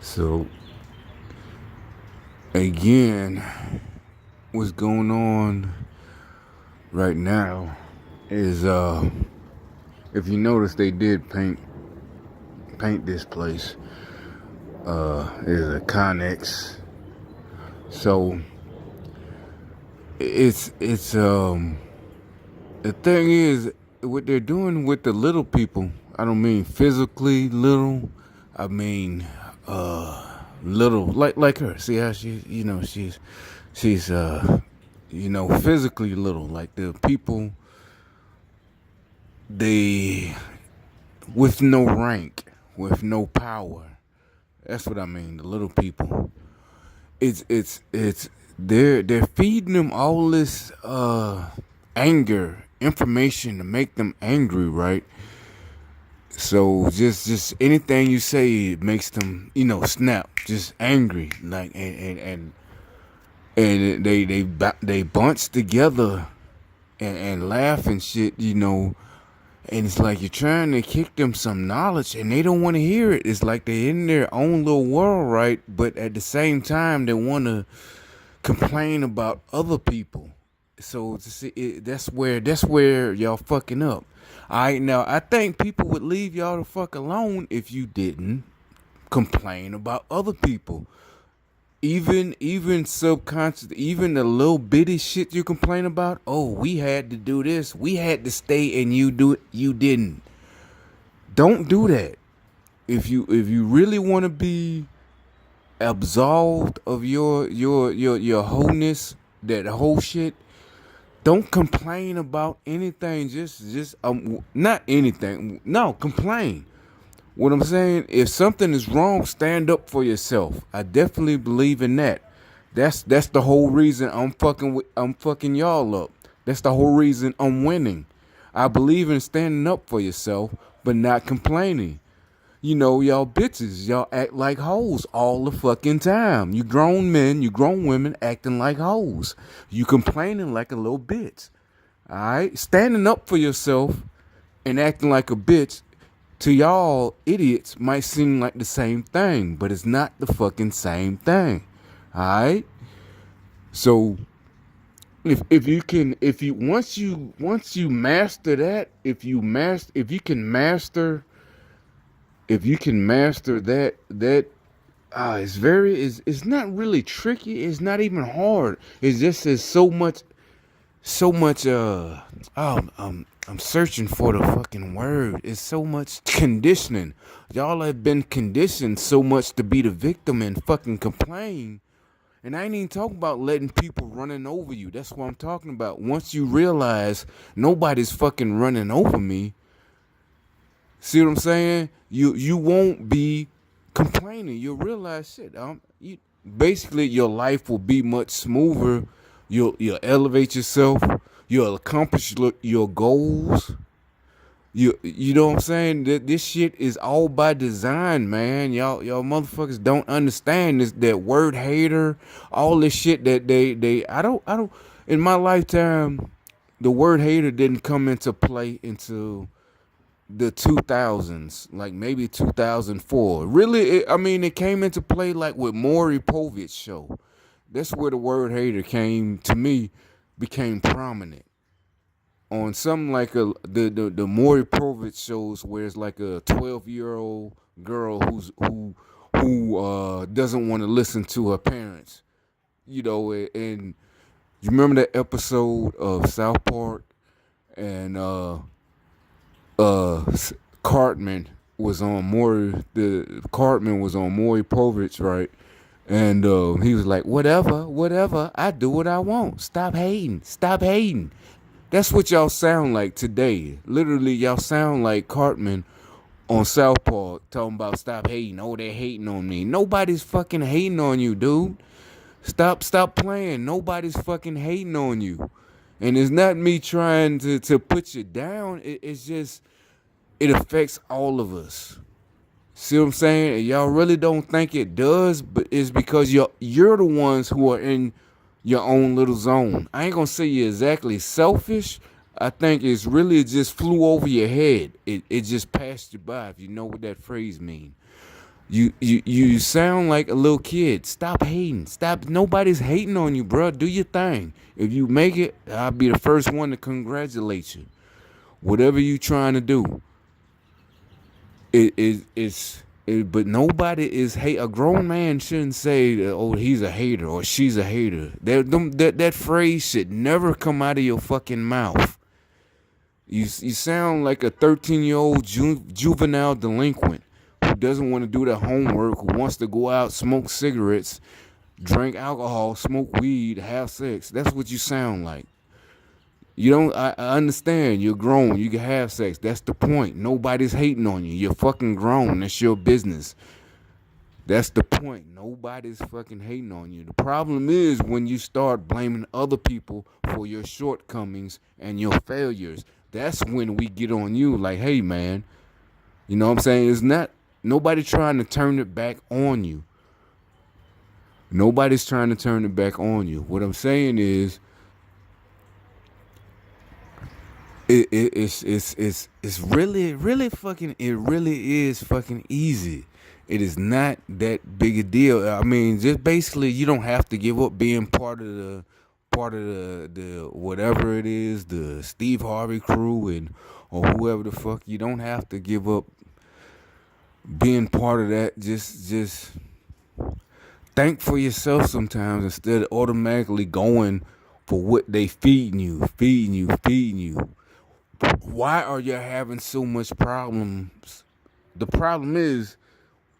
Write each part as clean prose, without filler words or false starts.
So again, what's going on right now is if you notice they did paint this place. Is a Connex. So it's the thing is what they're doing with the little people. I don't mean physically little. I mean little like her. See how she's physically little. Like the people they with no rank, with no power. That's what I mean. The little people. It's they're feeding them all this anger information to make them angry, right? So just anything you say makes them snap, just angry, like and they bunch together and laugh and shit, and it's like you're trying to kick them some knowledge and they don't want to hear it. It's like they're in their own little world, right? But at the same time they want to complain about other people. So that's where y'all fucking up. All right, now I think people would leave y'all the fuck alone if you didn't complain about other people. Even subconscious, even the little bitty shit you complain about. Oh, we had to do this, we had to stay, and you didn't. Don't do that. If you really want to be absolved of your wholeness, that whole shit. Don't complain about anything. Just not anything. No, complain. What I'm saying, if something is wrong, stand up for yourself. I definitely believe in that. That's the whole reason I'm fucking y'all up. That's the whole reason I'm winning. I believe in standing up for yourself, but not complaining. Y'all bitches, y'all act like hoes all the fucking time. You grown men, you grown women acting like hoes. You complaining like a little bitch. Alright? Standing up for yourself and acting like a bitch to y'all idiots might seem like the same thing, but it's not the fucking same thing. Alright? So if you once you master that, if you can master that it's not really tricky. It's not even hard. It's just there's so much I'm searching for the fucking word. It's so much conditioning. Y'all have been conditioned so much to be the victim and fucking complain. And I ain't even talking about letting people running over you. That's what I'm talking about. Once you realize nobody's fucking running over me, see what I'm saying? You won't be complaining. You'll realize shit. Basically your life will be much smoother. You'll elevate yourself. You'll accomplish your goals. You know what I'm saying? This shit is all by design, man. Y'all motherfuckers don't understand this. That word hater, all this shit that they I don't. In my lifetime, the word hater didn't come into play until the 2000s, like maybe 2004. Really, it came into play like with Maury Povich show. That's where the word hater became prominent on something like the Maury Povich shows, where it's like a 12-year-old girl who doesn't want to listen to her parents, and you remember that episode of South Park, and uh Cartman was on Maury Povich, right? And he was like, whatever, I do what I want. Stop hating. That's what y'all sound like today. Literally, y'all sound like Cartman on South Park talking about stop hating. Oh, they're hating on me. Nobody's fucking hating on you, dude. Stop playing. Nobody's fucking hating on you. And it's not me trying to put you down. It's just, it affects all of us. See what I'm saying? And y'all really don't think it does, but it's because you're the ones who are in your own little zone. I ain't gonna say you're exactly selfish. I think it's really, it just flew over your head. It just passed you by, if you know what that phrase means. You sound like a little kid. Stop hating. Stop. Nobody's hating on you, bro. Do your thing. If you make it, I'll be the first one to congratulate you. Whatever you trying to do, but nobody is hate. A grown man shouldn't say, "Oh, he's a hater" or "she's a hater." That phrase should never come out of your fucking mouth. You sound like a 13-year-old juvenile delinquent who doesn't want to do their homework, who wants to go out, smoke cigarettes, drink alcohol, smoke weed, have sex. That's what you sound like. You don't. I understand. You're grown. You can have sex. That's the point. Nobody's hating on you. You're fucking grown. That's your business. That's the point. Nobody's fucking hating on you. The problem is when you start blaming other people for your shortcomings and your failures. That's when we get on you. Like, hey, man. You know what I'm saying? It's not nobody trying to turn it back on you. Nobody's trying to turn it back on you. What I'm saying is, it's really fucking, it really is fucking easy. It is not that big a deal. I mean, just basically you don't have to give up being part of the whatever it is, the Steve Harvey crew and or whoever the fuck. You don't have to give up being part of that. Just think for yourself sometimes instead of automatically going for what they feeding you. Why are you having so much problems? The problem is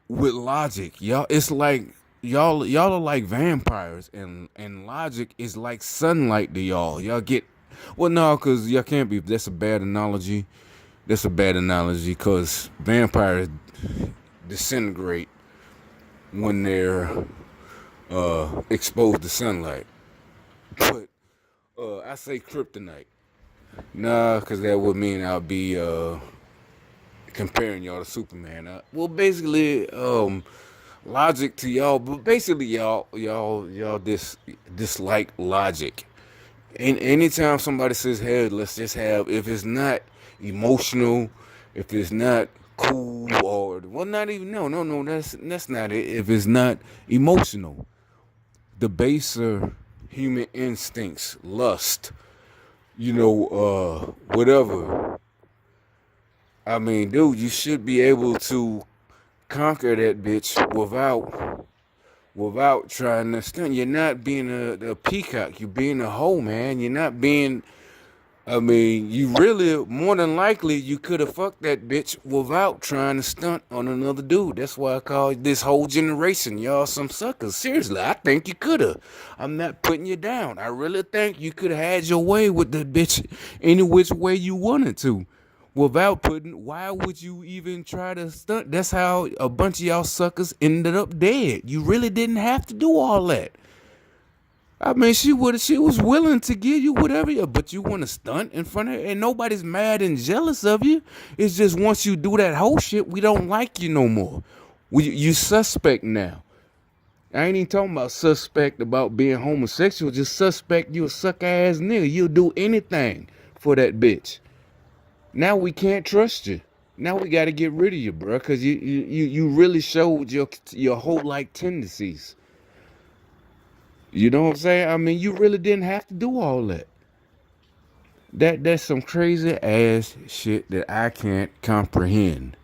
with logic, y'all. It's like y'all are like vampires, and logic is like sunlight to y'all. Y'all get well, no, cause y'all can't be. That's a bad analogy. That's a bad analogy, cause vampires disintegrate when they're exposed to sunlight. But I say kryptonite. Nah, cause that would mean I'll be comparing y'all to Superman. Well, basically, logic to y'all, but basically y'all dislike logic. And anytime somebody says, "Hey, let's just have," if it's not emotional, if it's not cool, or well, not even no, that's not it. If it's not emotional, the baser human instincts, lust, whatever. I mean, dude, you should be able to conquer that bitch without trying to stun. You're not being a peacock. You're being a hoe, man. You're not being. I mean, you really more than likely you could have fucked that bitch without trying to stunt on another dude. That's why I call this whole generation y'all some suckers. Seriously, I think you could have. I'm not putting you down. I really think you could have had your way with that bitch any which way you wanted to. Without putting, why would you even try to stunt? That's how a bunch of y'all suckers ended up dead. You really didn't have to do all that. I mean, she was willing to give you whatever, but you want to stunt in front of her, and nobody's mad and jealous of you. It's just once you do that whole shit, we don't like you no more. You suspect now. I ain't even talking about suspect about being homosexual. Just suspect you a suck ass nigga. You'll do anything for that bitch. Now we can't trust you. Now we got to get rid of you, bro, because you really showed your whole like tendencies. You know what I'm saying? I mean, you really didn't have to do all that. That's some crazy ass shit that I can't comprehend.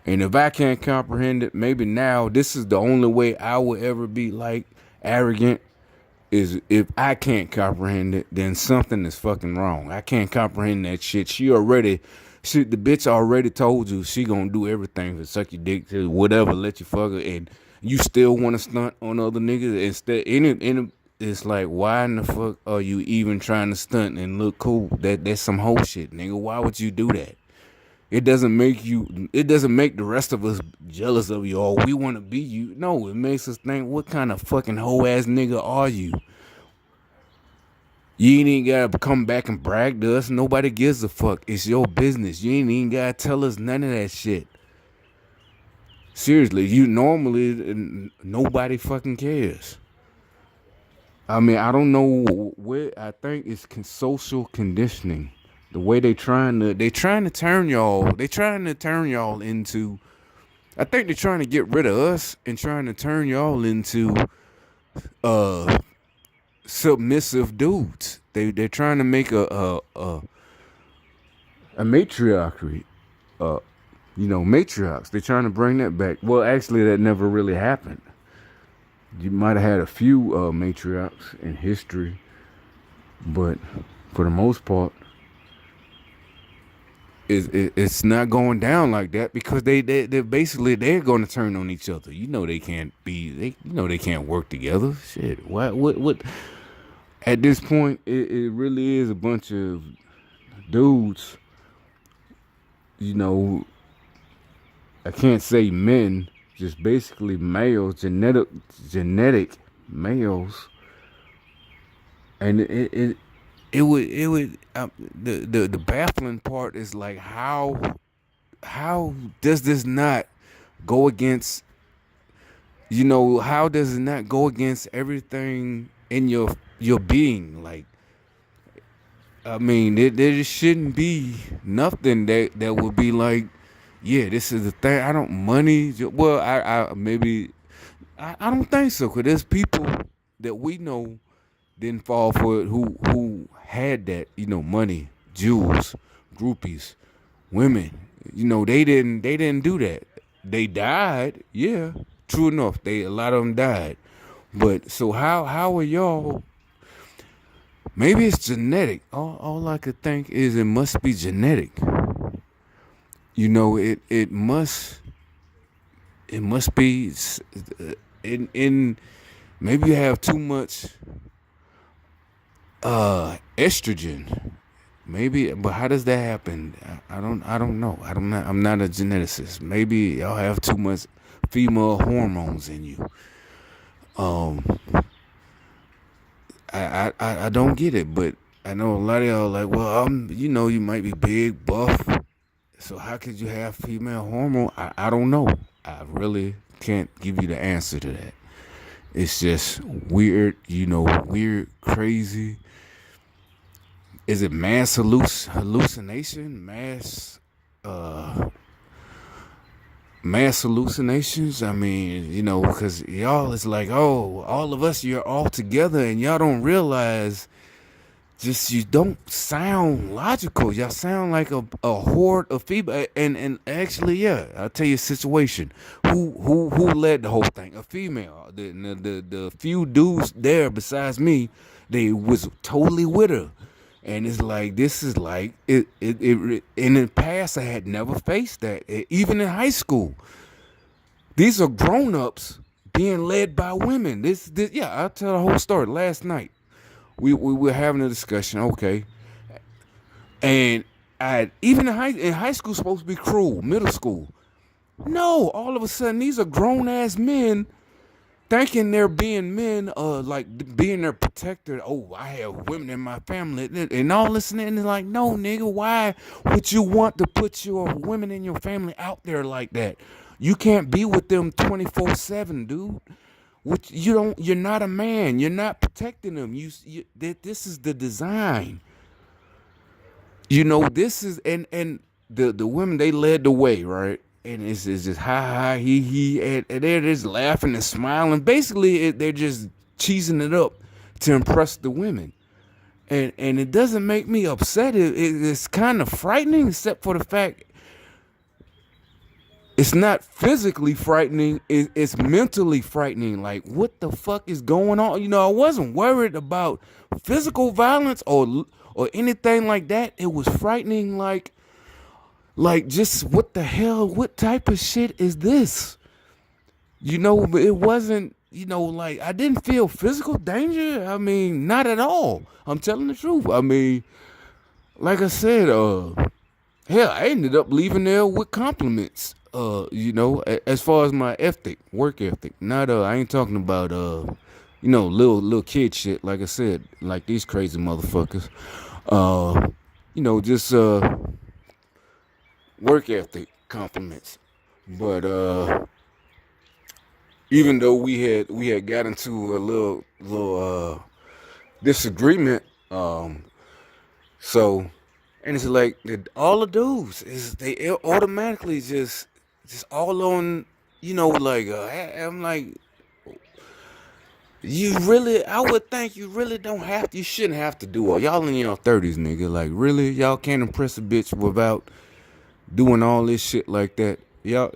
And if I can't comprehend it, maybe now this is the only way I will ever be like arrogant is if I can't comprehend it, then something is fucking wrong. I can't comprehend that shit. The bitch already told you she gonna do everything to suck your dick to whatever, let you fuck her, and you still want to stunt on other niggas instead. It's like, why in the fuck are you even trying to stunt and look cool? That's some whole shit, nigga. Why would you do that? It doesn't make the rest of us jealous of you or we want to be you. No, it makes us think, what kind of fucking hoe ass nigga are you? You ain't even gotta come back and brag to us. Nobody gives a fuck. It's your business. You ain't even gotta tell us none of that shit. Seriously, you normally nobody fucking cares. I mean, I don't know where. I think it's social conditioning. The way they trying to turn y'all into I think they're trying to get rid of us and trying to turn y'all into uh submissive dudes. They're trying to make a matriarchy. Uh, matriarchs. They're trying to bring that back. Well, actually, that never really happened. You might have had a few matriarchs in history, but for the most part, it's not going down like that because they basically they're going to turn on each other. They can't they can't work together. Shit, what? At this point, it really is a bunch of dudes. You know, I can't say men, just basically males, genetic males, and it would the baffling part is like how does this not go against how does it not go against everything in your being? Like, I mean, there just shouldn't be nothing that would be like, yeah, this is the thing. I don't money. Well, I maybe I don't think so. Cause there's people that we know didn't fall for it who had that money, jewels, groupies, women. They didn't do that. They died. Yeah, true enough. A lot of them died. But so how are y'all? Maybe it's genetic. All I could think is it must be genetic. It must be in maybe you have too much estrogen. Maybe, but how does that happen? I don't know. I'm not a geneticist. Maybe y'all have too much female hormones in you. Um, I don't get it, but I know a lot of y'all like, well, you might be big, buff, so how could you have female hormone? I don't know. I really can't give you the answer to that. It's just weird, weird, crazy. Is it mass hallucination? Uh, mass hallucinations? I mean, because y'all is like, oh, all of us, you're all together, and y'all don't realize just you don't sound logical. Y'all sound like a horde of people. And actually, yeah, I'll tell you a situation. Who led the whole thing? A female. The few dudes there besides me, they was totally with her. And it's like this is like it in the past I had never faced that. Even in high school. These are grown ups being led by women. This yeah, I'll tell the whole story. Last night we were having a discussion, okay, and I even in high school supposed to be cruel, middle school. No, all of a sudden these are grown ass men thinking they're being men, like being their protector. Oh, I have women in my family, and all this, and it's like, no, nigga, why would you want to put your women in your family out there like that? You can't be with them 24/7, dude. Which you don't. You're not a man. You're not protecting them. This is the design. This is and the women they led the way, right? And it's just ha ha he and they're just laughing and smiling. Basically, they're just cheesing it up to impress the women. And it doesn't make me upset. It's kind of frightening, except for the fact it's not physically frightening. It's mentally frightening. Like, what the fuck is going on? I wasn't worried about physical violence or anything like that. It was frightening. Like just what the hell? What type of shit is this? But it wasn't. Like I didn't feel physical danger. I mean, not at all. I'm telling the truth. I mean, like I said, hell, I ended up leaving there with compliments. As far as my work ethic. Not I ain't talking about little kid shit. Like I said, like these crazy motherfuckers. Just work ethic compliments. But even though we had got into a little disagreement, so and it's like all the dudes is they automatically just Just all on, like I'm like, you really, I would think you really don't have to, you shouldn't have to do all. Y'all in your 30s, nigga. Like, really? Y'all can't impress a bitch without doing all this shit like that. Y'all,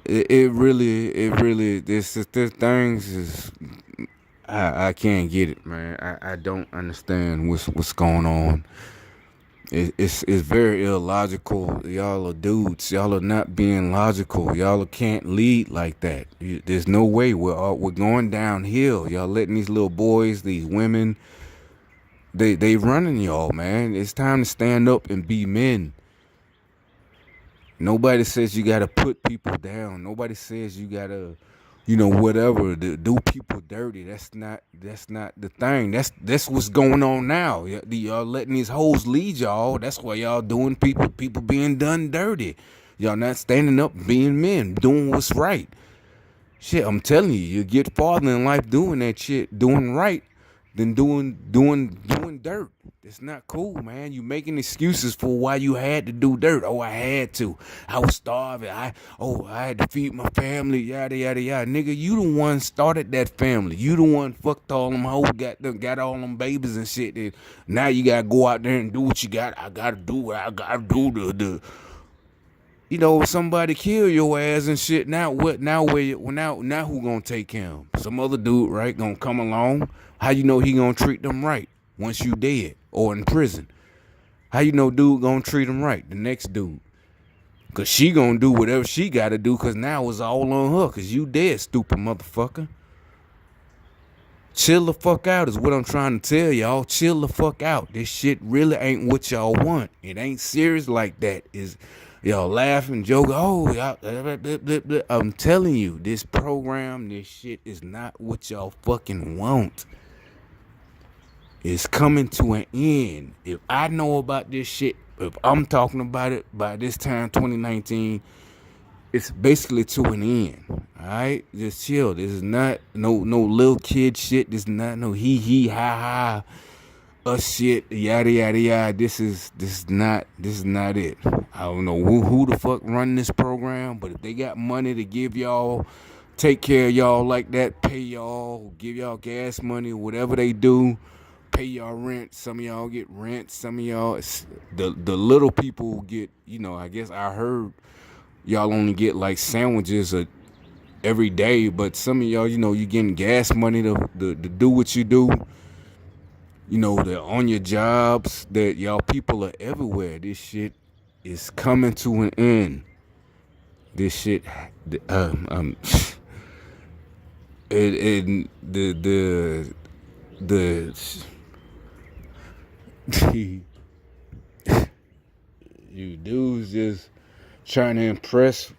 it really, this things is, I can't get it, man. I don't understand what's going on. It's very illogical. Y'all are dudes. Y'all are not being logical. Y'all can't lead like that. There's no way we're going downhill. Y'all letting these little boys, these women, they running y'all, man. It's time to stand up and be men. Nobody says you gotta put people down. Nobody says you gotta, whatever, do people dirty. That's not the thing. That's what's going on now. Y'all letting these hoes lead y'all. That's why y'all doing people being done dirty. Y'all not standing up, being men, doing what's right. Shit, I'm telling you get farther in life doing that shit, doing right, than doing dirt. It's not cool, man. You making excuses for why you had to do dirt. Oh, I had to. I was starving. I had to feed my family. Yada yada yada. Nigga, you the one started that family. You the one fucked all them hoes, got all them babies and shit. And now you gotta go out there and do what you got. I gotta do what I gotta do. Somebody kill your ass and shit. Now what? Now who gonna take him? Some other dude, right? Gonna come along. How you know he gonna treat them right once you dead or in prison? How you know dude gonna treat him right? The next dude, cause she gonna do whatever she gotta do. Cause now it's all on her. Cause you dead, stupid motherfucker. Chill the fuck out is what I'm trying to tell y'all. Chill the fuck out. This shit really ain't what y'all want. It ain't serious like that. Is y'all laughing, joking? Oh, y'all, blah, blah, blah, blah. I'm telling you, this program, this shit is not what y'all fucking want. It's coming to an end. If I know about this shit, if I'm talking about it by this time, 2019, it's basically to an end. All right, just chill. This is not no little kid shit. This is not no hee ha shit, yada yada yada. This is not it. I don't know who the fuck run this program, but if they got money to give y'all, take care of y'all like that, pay y'all, give y'all gas money, whatever they do, pay y'all rent. Some of y'all get rent. Some of y'all, the little people get. I guess I heard y'all only get like sandwiches every day, but some of y'all, you getting gas money to do what you do. They're on your jobs. That y'all people are everywhere. This shit is coming to an end. This shit, and the you dudes just trying to impress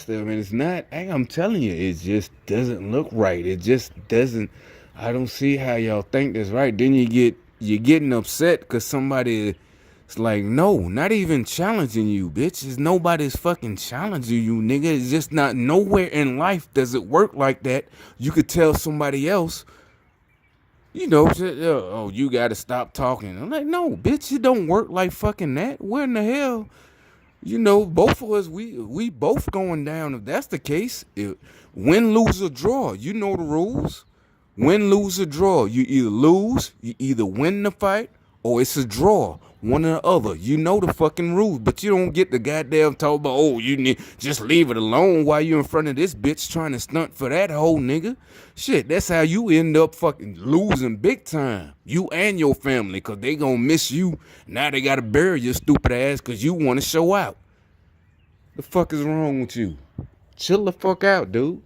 them, and it's not. I'm telling you, it just doesn't look right. It just doesn't. I don't see how y'all think that's right. Then you're getting upset because somebody is like, no, not even challenging you, bitch. It's nobody's fucking challenging you, nigga. It's just not. Nowhere in life does it work like that. You could tell somebody else, oh, you gotta stop talking. I'm like, no, bitch, it don't work like fucking that. Where in the hell? Both of us, we both going down. If that's the case, win, lose, or draw, you know the rules. Win, lose, or draw. You either lose, you either win the fight, or it's a draw. One or the other. You know the fucking rules, but you don't get the goddamn talk about, oh, you need just leave it alone while you in front of this bitch trying to stunt for that whole nigga. Shit, that's how you end up fucking losing big time. You and your family, because they gonna miss you. Now they gotta bury your stupid ass because you want to show out. The fuck is wrong with you? Chill the fuck out, dude.